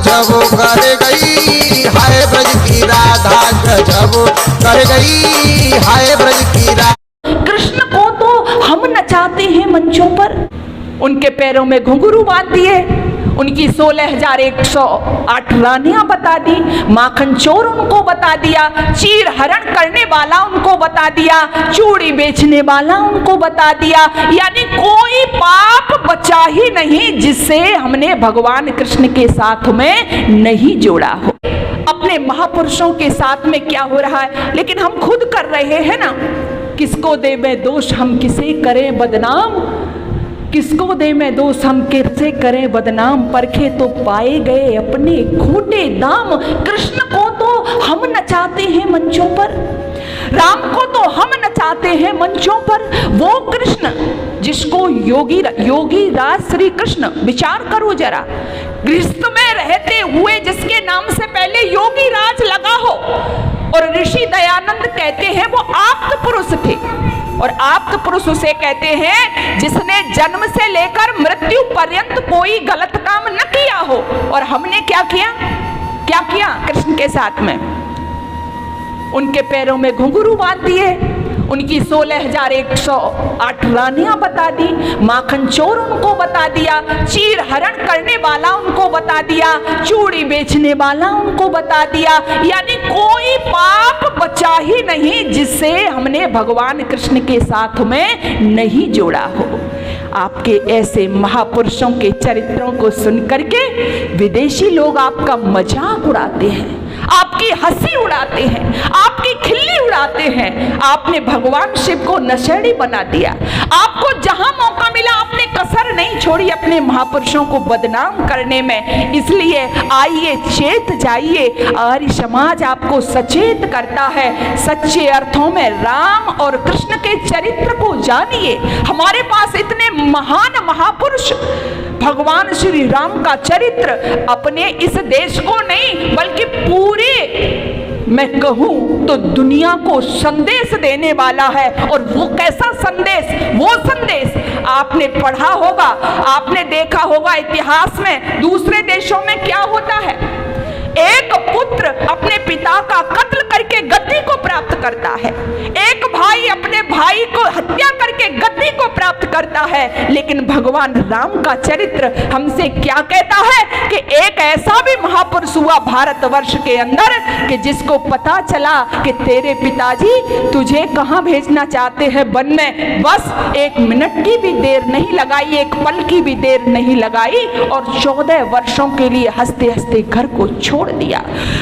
गजब कर गई, हाय ब्रज की राधा गजब कर गई, हाय ब्रज की राधा। कृष्ण को तो हम नचाते हैं मंचों पर, उनके पैरों में घुंघरू बांध दिए, उनकी 16,108 रानियां बता दी, माखन चोर उनको बता दिया, चीर हरण करने वाला उनको बता दिया, चूड़ी बेचने वाला उनको बता दिया। यानी कोई पाप बचा ही नहीं जिससे हमने भगवान कृष्ण के साथ में नहीं जोड़ा हो। अपने महापुरुषों के साथ में क्या हो रहा है, लेकिन हम खुद कर रहे हैं ना। किसको दे में दोष हम किसे करें बदनाम, किसको दे में दोष हम किसे करें बदनाम, परखे तो पाए गए अपने खोटे दाम। कृष्ण को तो हम नचाते हैं मंचों पर, राम को तो हम नचाते हैं मंचों पर। वो कृष्ण जिसको योगी राज श्री कृष्ण, विचार करो जरा, गृहस्थ में रहते हुए जिसके नाम से पहले योगी राज लगा हो, और ऋषि दयानंद कहते हैं वो आप्त पुरुष थे। और आप्त पुरुष उसे कहते हैं जिसने जन्म से लेकर मृत्यु पर्यंत कोई गलत काम न किया हो। और हमने क्या किया कृष्ण के साथ में? उनके पैरों में घुंघरू बांध दिए, उनकी 16,108 रानियां बता दी, माखन चोर उनको बता दिया, चीर हरण करने वाला उनको बता दिया, चूड़ी बेचने वाला उनको बता दिया। यानी कोई पाप बचा ही नहीं जिससे हमने भगवान कृष्ण के साथ में नहीं जोड़ा हो। आपके ऐसे महापुरुषों के चरित्रों को सुन करके विदेशी लोग आपका मजाक उड़ाते हैं, आपकी हंसी उड़ाते हैं, आपकी खिल्ली उड़ाते हैं। आपने भगवान शिव को नशेड़ी बना दिया। आपको जहां मौका मिला आपने कसर नहीं छोड़ी अपने महापुरुषों को बदनाम करने में। इसलिए आइए चेत जाइए, आर्य समाज आपको सचेत करता है। सच्चे अर्थों में राम और कृष्ण के चरित्र को जानिए। हमारे पास इतने महान महापुरुष, भगवान श्री राम का चरित्र अपने इस देश को नहीं बल्कि पूरे, मैं कहूं तो दुनिया को संदेश देने वाला है। और वो कैसा संदेश? वो संदेश आपने पढ़ा होगा, आपने देखा होगा इतिहास में दूसरे देशों में क्या होता है। एक पुत्र अपने पिता का कत्ल करके गद्दी को प्राप्त करता है, एक भाई अपने भाई को हत्या करके गद्दी को प्राप्त करता है। लेकिन भगवान राम का चरित्र हमसे क्या कहता है कि एक ऐसा भी महापुरुष हुआ भारतवर्ष के अंदर कि जिसको पता चला कि तेरे पिताजी तुझे कहां भेजना चाहते हैं वन में, बस 1 मिनट की भी देर नहीं लगाई, 1 पल की भी देर नहीं लगाई और 14 वर्षों के लिए हंसते हंसते घर को छोड़ दिया।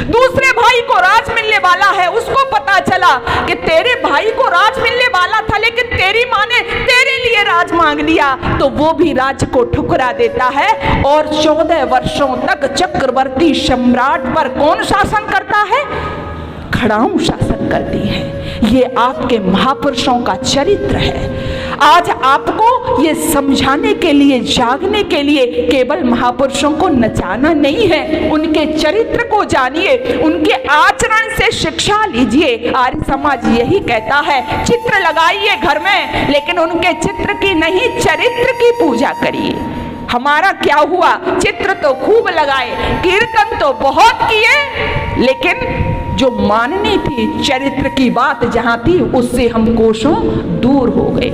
दूसरे भाई को राज मिलने वाला है, उसको पता चला कि तेरे भाई को राज मिलने वाला था लेकिन तेरी मां ने तेरे लिए राज मांग लिया, तो वो भी राज को ठुकरा देता है। और 14 वर्षों तक चक्रवर्ती सम्राट पर कौन शासन करता है? खड़ाऊ शासन करती है। ये आपके महापुरुषों का चरित्र है। आज आपको ये समझाने के लिए, जागने के लिए केवल महापुरुषों को नचाना नहीं है, उनके चरित्र को जानिए, उनके आचरण से शिक्षा लीजिए। आर्य समाज यही कहता है, चित्र लगाइए घर में लेकिन उनके चित्र की नहीं, चरित्र की पूजा करिए। हमारा क्या हुआ? चित्र तो खूब लगाए, कीर्तन तो बहुत किए, लेकिन जो माननी थी चरित्र की बात जहां थी उससे हम कोसों दूर हो गए।